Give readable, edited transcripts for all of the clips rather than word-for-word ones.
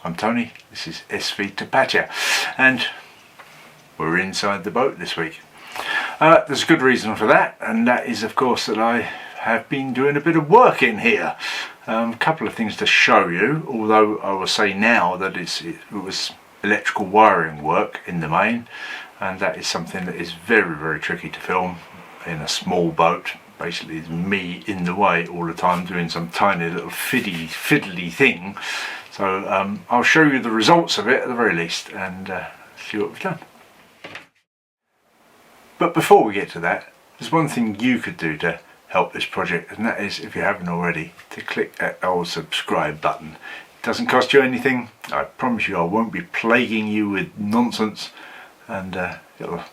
I'm Tony, this is SV Tapatya, and we're inside the boat this week. There's a good reason for that, and that is of course that I have been doing a bit of work in here. A couple of things to show you, although I will say now that it was electrical wiring work in the main, and that is something that is very tricky to film in a small boat. Basically it's me in the way all the time doing some tiny little fiddly thing. So I'll show you the results of it at the very least and see what we've done. But before we get to that, there's one thing you could do to help this project, and that is, if you haven't already, to click that old subscribe button. It doesn't cost you anything. I promise you I won't be plaguing you with nonsense, and it'll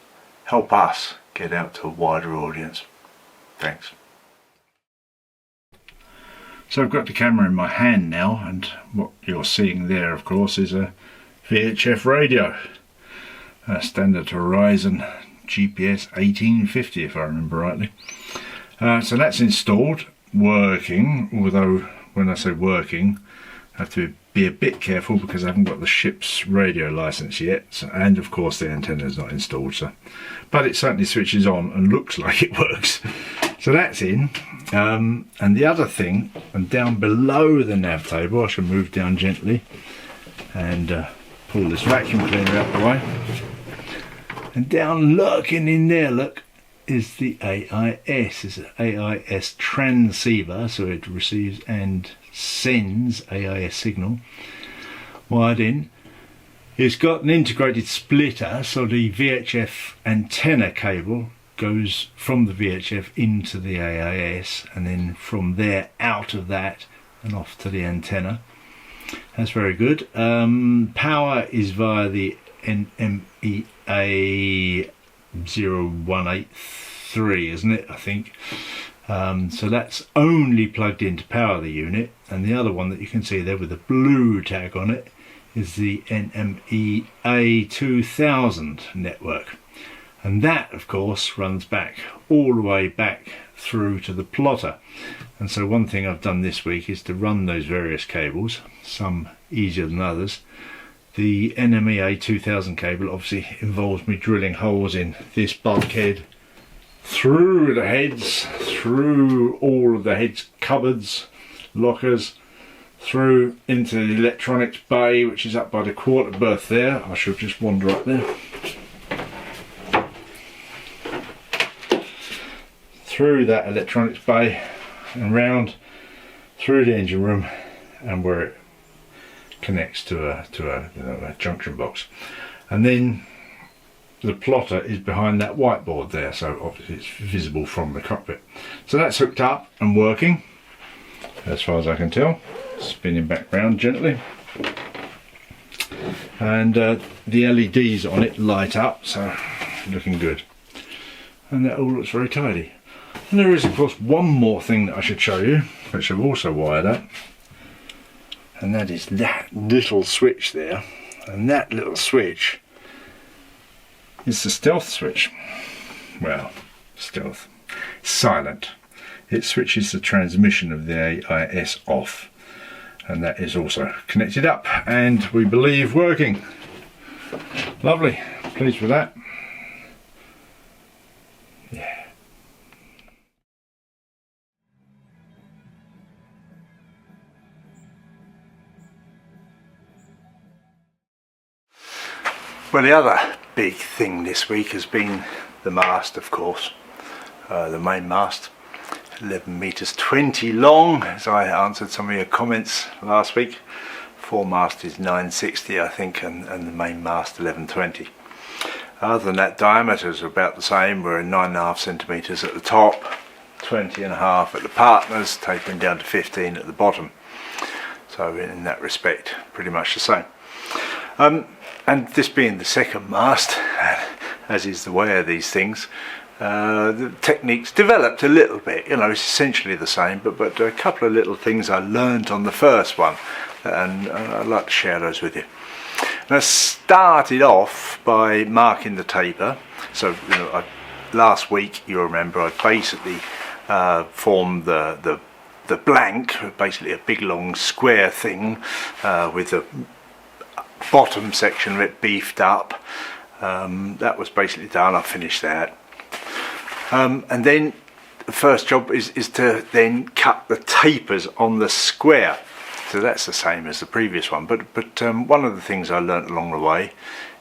help us get out to a wider audience. Thanks. So I've got the camera in my hand now, and what you're seeing there of course is a VHF radio, a standard Horizon GPS 1850 if I remember rightly. So that's installed, working, although when I say working I have to be a bit careful because I haven't got the ship's radio license yet, and of course the antenna is not installed, so, but it certainly switches on and looks like it works. So that's in, and the other thing, and down below the nav table, I shall move down gently and pull this vacuum cleaner out the way, and down lurking in there, look, is the AIS. It's an AIS transceiver, so it receives and sends AIS signal wired in. It's got an integrated splitter, so the VHF antenna cable goes from the VHF into the AIS, and then from there out of that and off to the antenna. That's very good. Power is via the NMEA 0183, isn't it, I think. So that's only plugged in to power the unit, and the other one that you can see there with the blue tag on it is the NMEA 2000 network, and that of course runs back all the way back through to the plotter. And so one thing I've done this week is to run those various cables, some easier than others. The NMEA 2000 cable obviously involves me drilling holes in this bulkhead, through the heads, through all of the heads cupboards, lockers, through into the electronics bay, which is up by the quarter berth there. I shall just wander up there. Through that electronics bay and round through the engine room, and where it connects to a junction box, and then the plotter is behind that whiteboard there, so obviously it's visible from the cockpit. So that's hooked up and working as far as I can tell. Spinning back round gently, and the LEDs on it light up, so looking good, and that all looks very tidy. And there is of course one more thing that I should show you, which I've also wired up, and that is that little switch there. And that little switch is the stealth switch. Well, stealth, silent. It switches the transmission of the AIS off, and that is also connected up and we believe working. Lovely, pleased with that. Yeah. Well, the other big thing this week has been the mast, of course, the main mast, 11 meters 20 long, as I answered some of your comments last week. Foremast is 960 I think, and the main mast 1120. Other than that, diameters are about the same. We're 9.5 centimeters at the top, 20.5 at the partners, tapering down to 15 at the bottom. So in that respect, pretty much the same. And this being the second mast, as is the way of these things, the techniques developed a little bit. You know, it's essentially the same, but a couple of little things I learned on the first one, and I'd like to share those with you. And I started off by marking the taper. So you know, last week, you remember, I basically formed the blank, basically a big long square thing with a bottom section of it beefed up. That was basically done. I finished that, and then the first job is to then cut the tapers on the square. So that's the same as the previous one, but one of the things I learnt along the way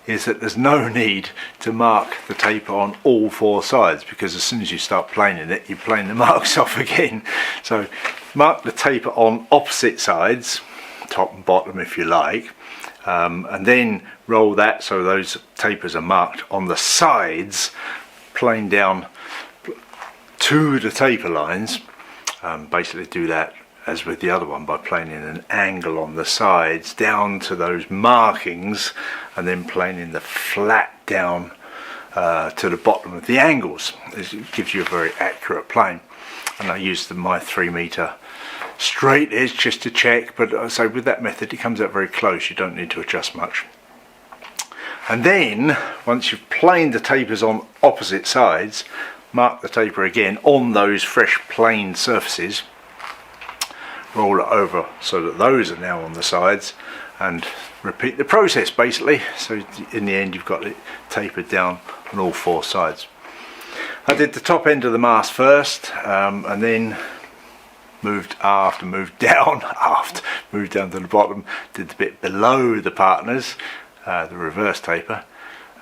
is that there's no need to mark the taper on all four sides, because as soon as you start planing it, you plane the marks off again. So mark the taper on opposite sides, top and bottom if you like, and then roll that so those tapers are marked on the sides, plane down to the taper lines. Basically do that as with the other one by planing an angle on the sides down to those markings, and then planing the flat down to the bottom of the angles. It gives you a very accurate plane. And I used my 3 metre straight edge just to check, but so with that method it comes out very close, you don't need to adjust much. And then once you've planed the tapers on opposite sides, mark the taper again on those fresh planed surfaces, roll it over so that those are now on the sides, and repeat the process basically. So in the end you've got it tapered down on all four sides. I did the top end of the mast first, and then moved aft and moved down to the bottom, did the bit below the partners, the reverse taper,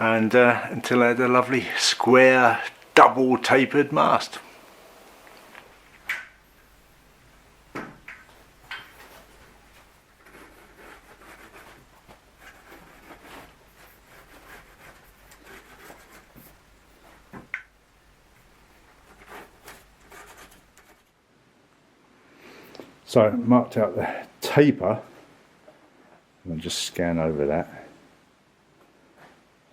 and until I had a lovely square double tapered mast. So I marked out the taper, and I'll just scan over that.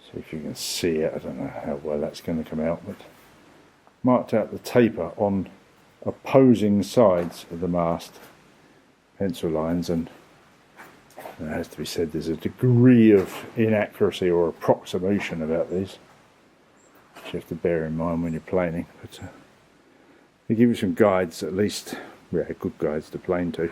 See if you can see it. I don't know how well that's going to come out, but marked out the taper on opposing sides of the mast, pencil lines, and it has to be said there's a degree of inaccuracy or approximation about these, which you have to bear in mind when you're planing, but they give you some guides at least. Yeah, good guides to plane to.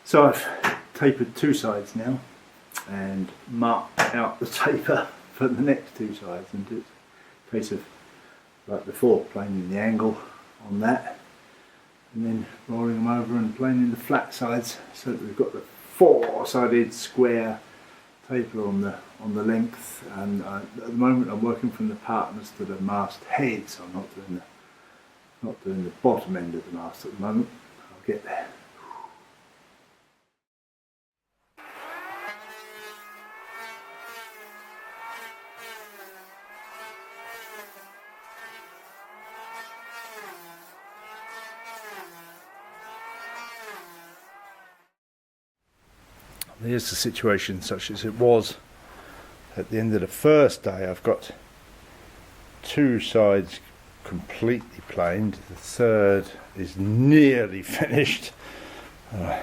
So I've tapered two sides now and marked out the taper for the next two sides, and it's a case of, like before, planing the angle on that and then rolling them over and planing the flat sides so that we've got the four-sided square taper on the length. And at the moment I'm working from the partners to the mast head, so I'm not doing the bottom end of the mast at the moment. I'll get there. Here's the situation such as it was at the end of the first day. I've got two sides completely planed, the third is nearly finished. Had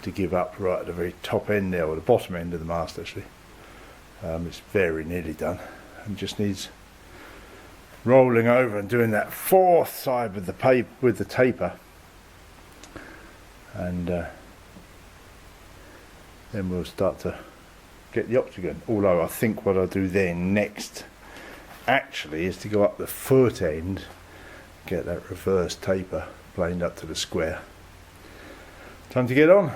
to give up right at the very top end there, or the bottom end of the mast actually. It's very nearly done and just needs rolling over and doing that fourth side with the taper, and then we'll start to get the octagon. Although I think what I'll do then next actually is to go up the foot end, get that reverse taper planed up to the square. Time to get on.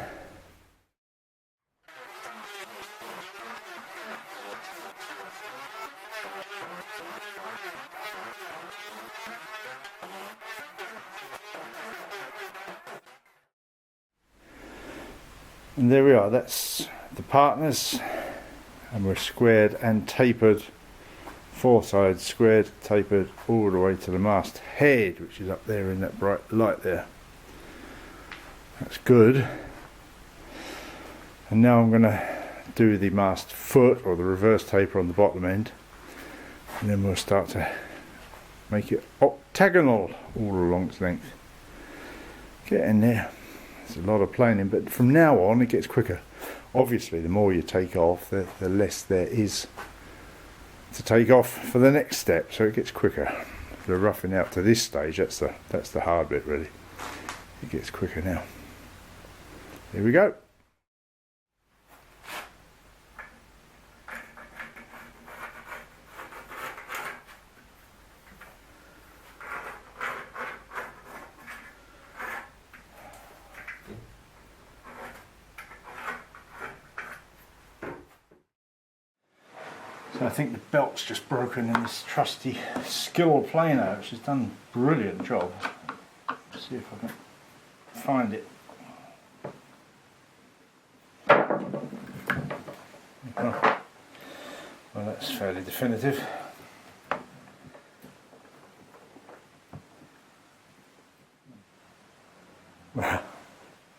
And there we are, that's the partners, and we're squared and tapered, four sides squared, tapered all the way to the mast head, which is up there in that bright light there. That's good. And now I'm going to do the mast foot, or the reverse taper on the bottom end, and then we'll start to make it octagonal all along its length. Get in there. There's a lot of planing, but from now on it gets quicker. Obviously the more you take off, the less there is to take off for the next step, so it gets quicker. The roughing out to this stage, that's the hard bit really. It gets quicker now. Here we go. So I think the belt's just broken in this trusty skill planer, which has done a brilliant job. Let's see if I can find it. Well, that's fairly definitive. Well,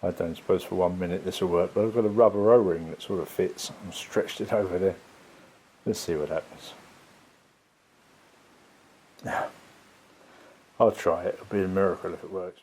I don't suppose for 1 minute this will work, but I've got a rubber O-ring that sort of fits. I've stretched it over there. Let's see what happens. Yeah, I'll try it. It'll be a miracle if it works.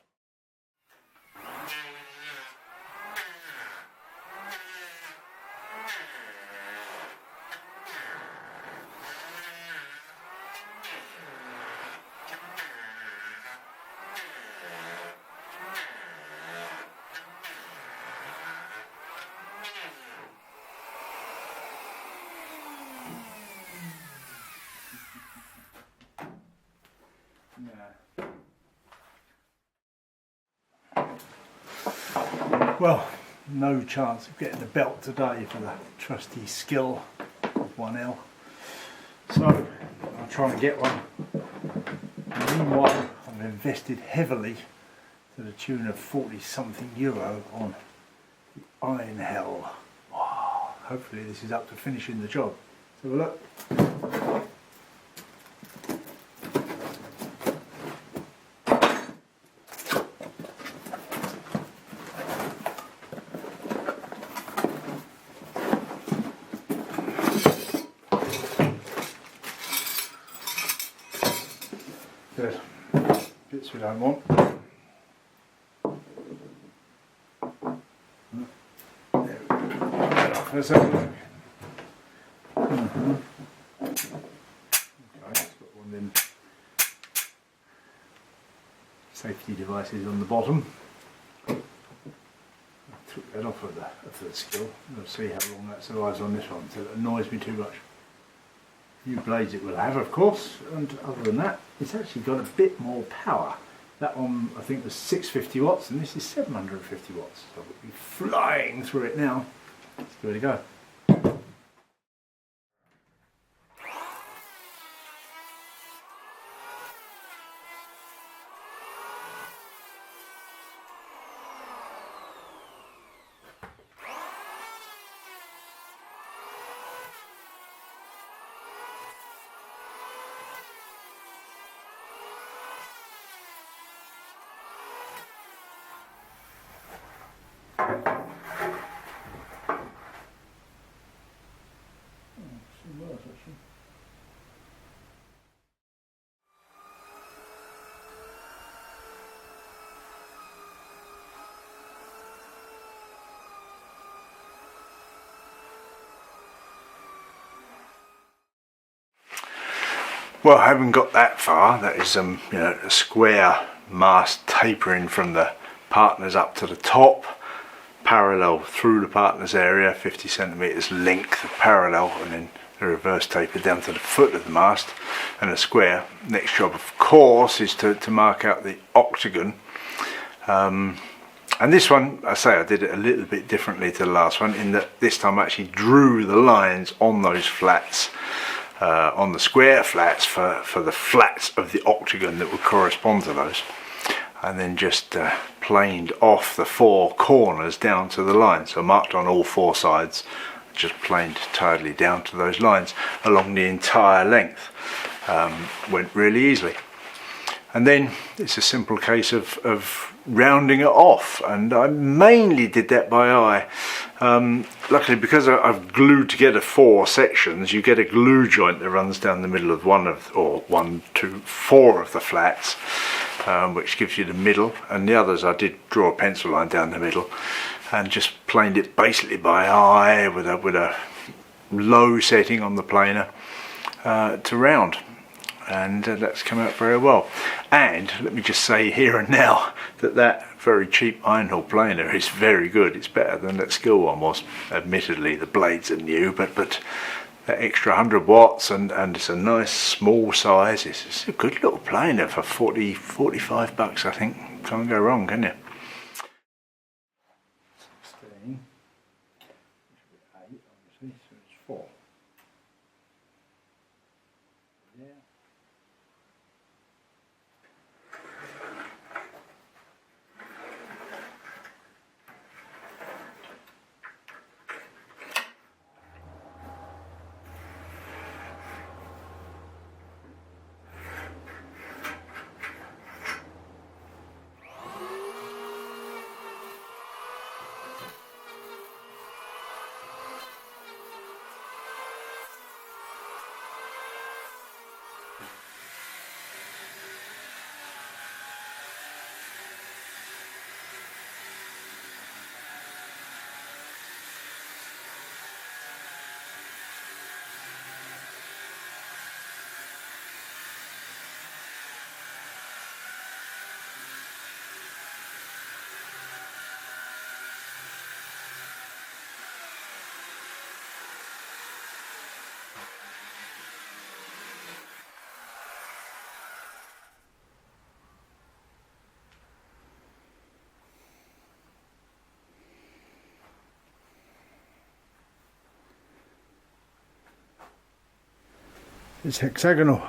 Well, no chance of getting the belt today for the trusty skill of 1L. So I'll try and get one. And meanwhile, I've invested heavily to the tune of 40 something euro on the Iron Hell. Wow, hopefully this is up to finishing the job. Let's have a look. Good. Bits we don't want. There we go. Let's have a look. Okay, it's got one of them safety devices on the bottom. I took that off of the skill. We'll see how long that survives on this one until it annoys me too much. New blades it will have, of course, and other than that, it's actually got a bit more power. That one I think was 650 watts and this is 750 watts, so we'll be flying through it now. Let's give it a go. Well, I haven't got that far. That is you know, a square mast tapering from the partners up to the top, parallel through the partners area, 50 centimeters length of parallel, and then the reverse taper down to the foot of the mast, and a square. Next job, of course, is to mark out the octagon. And this one, I say I did it a little bit differently to the last one, in that this time I actually drew the lines on those flats, on the square flats for the flats of the octagon that would correspond to those, and then just planed off the 4 corners down to the line, so marked on all 4 sides, just planed tidally down to those lines along the entire length. Went really easily. And then it's a simple case of rounding it off, and I mainly did that by eye. Luckily, because I've glued together 4 sections, you get a glue joint that runs down the middle of 4 of the flats, which gives you the middle, and the others I did draw a pencil line down the middle and just planed it basically by eye with a low setting on the planer to round. And that's come out very well. And let me just say here and now that very cheap Einhorn planer is very good. It's better than that Skill one was. Admittedly, the blades are new, but that extra 100 watts and it's a nice small size. It's a good little planer for 45 bucks, I think. Can't go wrong, can you? 16. 8, obviously, so it's 4. Yeah. It's hexagonal.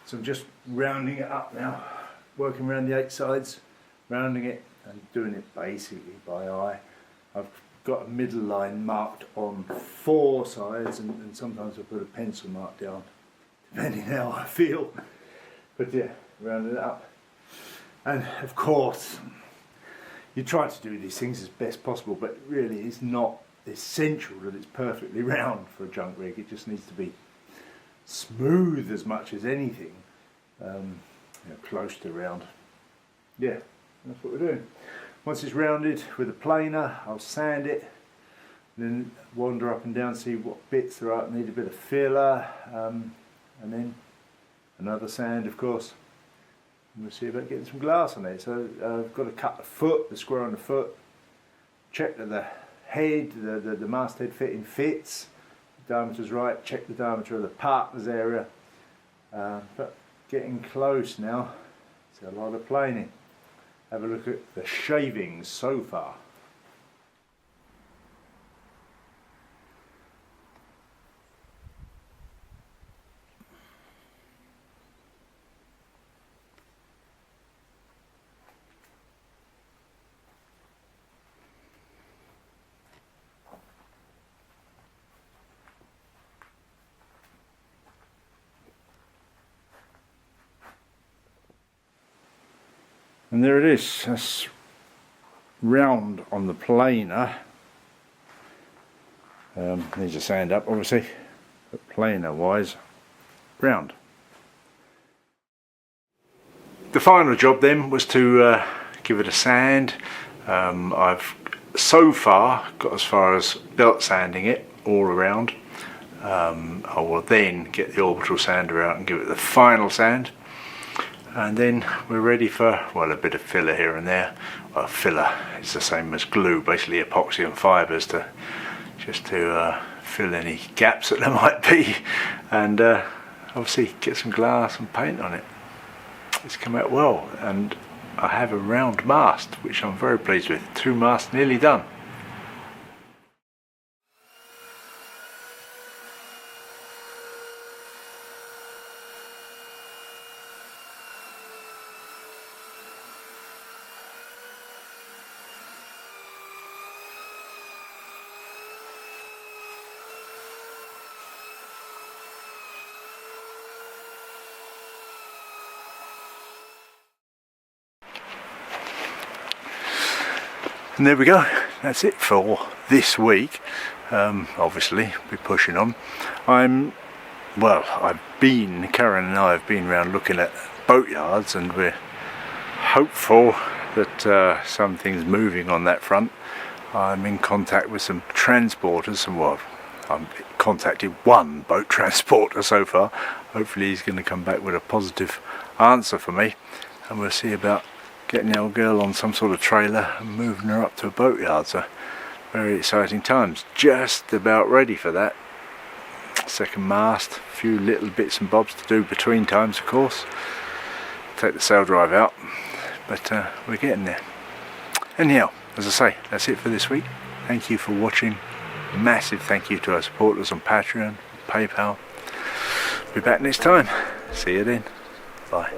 So I'm just rounding it up now, working around the 8 sides, rounding it and doing it basically by eye. I've got a middle line marked on 4 sides, and sometimes I put a pencil mark down, depending how I feel. But yeah, rounding it up. And of course, you try to do these things as best possible, but really it's not essential that it's perfectly round for a junk rig. It just needs to be smooth as much as anything, close to round. Yeah, that's what we're doing. Once it's rounded with a planer, I'll sand it, then wander up and down, see what bits there are that need a bit of filler, and then another sand, of course, and we'll see about getting some glass on it. So I've got to cut the foot, the square on the foot, check that the head, the masthead fitting fits, the diameter's right, check the diameter of the partner's area, but getting close now. It's a lot of planing. Have a look at the shavings so far. And there it is, that's round on the planer. Needs a sand up obviously, but planer wise, round. The final job then was to give it a sand. I've so far got as far as belt sanding it all around. I will then get the orbital sander out and give it the final sand. And then we're ready for, well, a bit of filler here and there. Well, filler is the same as glue, basically epoxy and fibres to fill any gaps that there might be, and obviously get some glass and paint on it. It's come out well, and I have a round mast, which I'm very pleased with. 2 masts nearly done. And there we go, that's it for this week. Obviously we're pushing on. Karen and I have been around looking at boatyards, and we're hopeful that something's moving on that front. I'm in contact with some transporters, and I've contacted one boat transporter so far. Hopefully he's going to come back with a positive answer for me, and we'll see about getting the old girl on some sort of trailer and moving her up to a boatyard. So very exciting times, just about ready for that. Second mast, a few little bits and bobs to do between times, of course. Take the sail drive out, but we're getting there. Anyhow, as I say, that's it for this week. Thank you for watching. Massive thank you to our supporters on Patreon, PayPal. Be back next time. See you then. Bye.